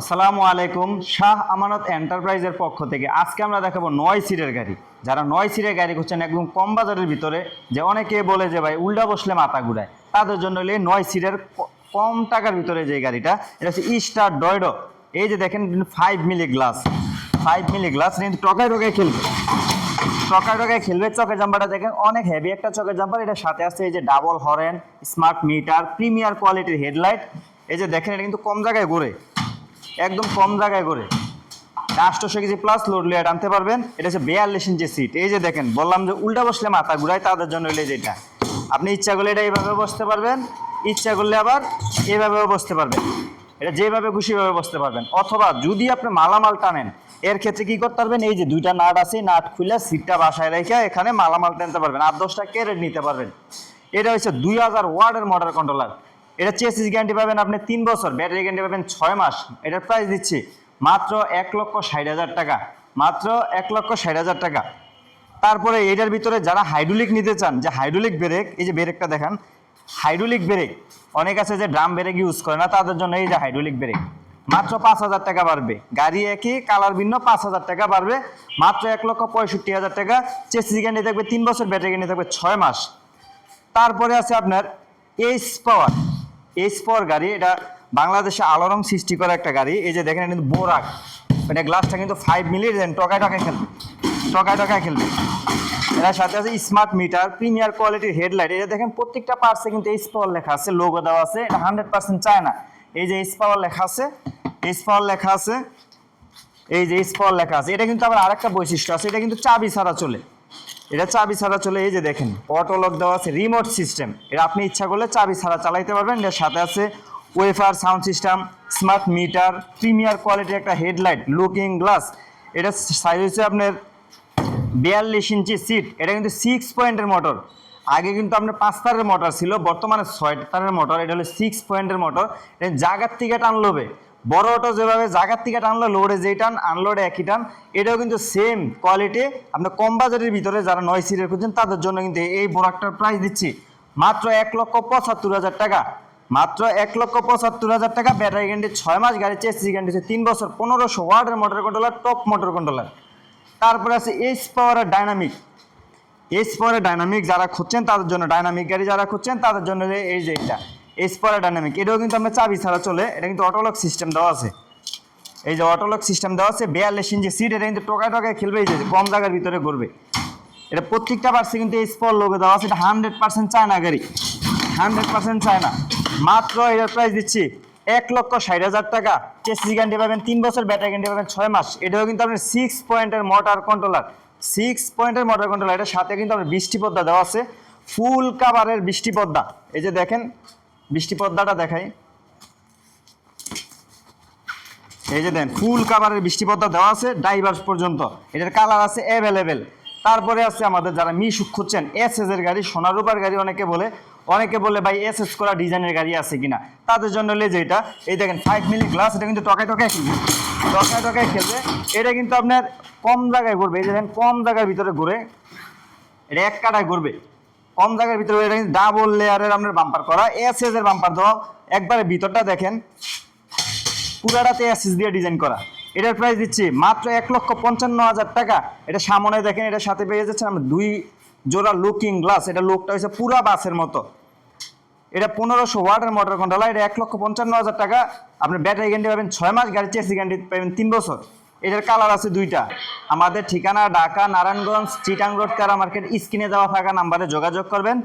আসসালামু আলাইকুম। শাহ আমানত এন্টারপ্রাইজের পক্ষ থেকে আজকে আমরা দেখাবো 9 সিটের গাড়ি। যারা 9 সিটের গাড়ি খুঁজছেন একদম কম বাজারের ভিতরে, যে অনেকে বলে যে ভাই উল্টা বসলে মাথা ঘুরায়, তাদের জন্য হলে 9 সিটের কম টাকার ভিতরে যে গাড়িটা, এটা হচ্ছে স্টার ডয়ডো। এই যে দেখেন 5 মিলি গ্লাস, 5 মিলি গ্লাস কিন্তু টকায় টকায় খেলবে, টকায় টকায় খেলবে। চকের জাম্পারটা দেখেন অনেক হেভি একটা চকের জাম্পার। এটার সাথে আছে এই যে double horn, smart meter, premier কোয়ালিটির হেডলাইট। এই যে দেখেন এটা কিন্তু কম জায়গায় ঘোরে, একদম কম জায়গায় করে 800 কেজি প্লাস লোড লিয়ে আনতে পারবেন। এটা হচ্ছে 42 ইঞ্চি সিট। এই যে দেখেন বললাম যে উল্টা বসলে মাথা ঘুরায়, তাদের জন্য হলে যেটা আপনি ইচ্ছা করলে এটা এইভাবে বসতে পারবেন, ইচ্ছা করলে আবার এইভাবেও বসতে পারবেন। এটা যেভাবে খুশিভাবে বসতে পারবেন। অথবা যদি আপনি মালামাল টানেন, এর ক্ষেত্রে কি করতে পারবেন, এই যে দুইটা নাট আছে, নাট খুলে সিটটা বাসায় রেখে এখানে মালামাল টানতে পারবেন, 8-10টা ক্যারেট নিতে পারবেন। এটা হচ্ছে 2000 ওয়াটের মোটর কন্ট্রোলার। এটা চেসিস গ্যারান্টি পাবেন আপনি 3 বছর, ব্যাটারি গ্যারান্টি পাবেন 6 মাস। এটার প্রাইস দিচ্ছি মাত্র 1,60,000 টাকা, মাত্র 1,60,000 টাকা। তারপরে এটার ভিতরে যারা হাইড্রোলিক নিতে চান, যে হাইড্রোলিক ব্রেক, এই যে ব্রেকটা দেখেন হাইড্রোলিক ব্রেক, অনেক আছে যে ড্রাম ব্রেক ইউজ করে না, তাদের জন্য এই যে হাইড্রোলিক ব্রেক মাত্র 5,000 টাকা বাড়বে। গাড়ি একই কালার ভিন্ন, 5,000 টাকা বাড়বে, মাত্র 1,65,000 টাকা। চেসিস গ্যারান্টি থাকবে 3 বছর, ব্যাটারি গ্যারান্টি থাকবে 6 মাস। তারপরে আছে আপনার এইচ পাওয়ার, এইচ পাওয়ার গাড়ি। এটা বাংলাদেশে আলোড়ন সৃষ্টি করা একটা গাড়ি। এই যে দেখেন এটা কিন্তু বোরাক, এটা গ্লাসটা কিন্তু 5 মিলি, টকায় টকায় খেলবে, টকায় টকায় খেলবে। এটার সাথে আছে স্মার্ট মিটার, প্রিমিয়ার কোয়ালিটির হেডলাইট। এটা দেখেন প্রত্যেকটা পার্টসে কিন্তু এইচ পাওয়ার লেখা আছে, লোগো দেওয়া আছে। এটা 100% চায়না। এই যে এইচ পাওয়ার লেখা আছে, এইচ পাওয়ার লেখা আছে, এই যে এইচ পাওয়ার লেখা আছে। এটা কিন্তু আবার আরেকটা বৈশিষ্ট্য আছে, এটা কিন্তু চাবি ছাড়া চলে, এটা চাবি ছাড়া চলে। এই যে দেখেন অটো লক দেওয়া আছে, রিমোট সিস্টেম। এটা আপনি ইচ্ছা করলে চাবি ছাড়া চালাইতে পারবেন। এর সাথে আছে wafer sound system, smart meter, premier কোয়ালিটির একটা হেডলাইট, লুকিং গ্লাস। এটা সাইজ হচ্ছে আপনার 42 ইঞ্চি সিট। এটা কিন্তু 6 পয়েন্টের মোটর। আগে কিন্তু আপনার 5 তারের মোটর ছিল, বর্তমানে 6 তারের মোটর। এটা হলো 6 পয়েন্টের মোটর। এটা জায়গার থেকে টানলবে, বড় অটো যেভাবে জায়গার থেকে টানলো লোডে যেই টান, আনলোডে একই টান। এটাও কিন্তু সেম কোয়ালিটি। আপনার কম বাজারের ভিতরে যারা 9 সিটের খুঁজছেন, তাদের জন্য কিন্তু এই প্রোডাক্টটার প্রাইস দিচ্ছি মাত্র 1,75,000 টাকা, মাত্র 1,75,000 টাকা। ব্যাটারি গ্যারান্টি 6 মাস, গাড়ি চেসিস গ্যারান্টি 3 বছর, 1500 ওয়াটের motor controller, top motor controller. তারপরে আছে এইচ পাওয়ারের ডাইনামিক, এইচ পাওয়ারের ডাইনামিক যারা খুঁজছেন তাদের জন্য, ডাইনামিক গাড়ি যারা খুঁজছেন তাদের জন্য এই যে এটা এইচ পাওয়ারের ডাইনামিক। এটাও কিন্তু আমরা চাবি ছাড়া চলে, এটা কিন্তু অটোলক সিস্টেম দেওয়া আছে। এই যে অটোলক সিস্টেম দেওয়া আছে, 42 ইঞ্চি সিট। এটা কিন্তু টকায় টকায় খেলবে, এই যে কম জায়গার ভিতরে ঘুরবে। এটা প্রত্যেকটা পার্টসে কিন্তু এইচ পাওয়ার লোগো দেওয়া আছে। এটা 100% চায়না গাড়ি, 100% চায়না। মাত্র এটার প্রাইস দিচ্ছি 1,60,000 টাকা। চেসিস গ্যারান্টি পাবেন 3 বছর, ব্যাটারি গ্যারান্টি পাবেন 6 মাস। এটাও কিন্তু আপনার 6 পয়েন্টের মোটর কন্ট্রোলার, 6 পয়েন্টের মোটর কন্ট্রোলার। এটার সাথে কিন্তু আপনার বৃষ্টি পর্দা দেওয়া আছে, ফুল কাভারের বৃষ্টি পর্দা। এই যে দেখেন বৃষ্টি পর্দাটা দেখাই, এই যে দেন ফুল কাভারের বৃষ্টি পর্দা দেওয়া আছে ডাইভার্স পর্যন্ত। এটার কালার আছে অ্যাভেলেবেল। তারপরে আছে আমাদের যারা মিশুক খুঁজছেন, এসএস এর গাড়ি, সোনারূপার গাড়ি অনেকে বলে ভাই এসএস করা ডিজাইনের গাড়ি আছে কিনা, তাদের জন্য হলে যে এটা এই দেখেন 5 মিলি গ্লাস। এটা কিন্তু টকায় টকায় খেলবে, টকায় টকায় খেলবে। এটা কিন্তু আপনার কম জায়গায় ঘুরবে, এই যে দেখেন কম জায়গার ভিতরে ঘুরে, এটা এক কাটায় ঘুরবে কম জায়গার ভিতরে। এটা কিন্তু ডাবল লেয়ারের আপনার বাম্পার করা, এসএস এর বাম্পার দেওয়া। একবারে ভিতরটা দেখেন পুরাটাতে এসএস দিয়ে ডিজাইন করা। এটার প্রাইস দিচ্ছি মাত্র 1,55,000 টাকা। এটা সামনে দেখেন, এটার সাথে পেয়ে যাচ্ছেন আমরা 2 জোড়া লুকিং গ্লাস। এটা লুকটা হচ্ছে পুরা বাসের মতো। এটা 1500 ওয়াটের মোটর কন্ট্রোলার। এটা 1,55,000 টাকা। আপনার ব্যাটারি গ্যারান্টি পাবেন 6 মাস, গাড়ি চেসিস গ্যারান্টি পাবেন 3 বছর। এটার কালার আছে 2টা। আমাদের ঠিকানা ঢাকা নারায়ণগঞ্জ চিটাং রোড, তেরা মার্কেট। স্ক্রিনে দেওয়া থাকা নাম্বারে যোগাযোগ করবেন।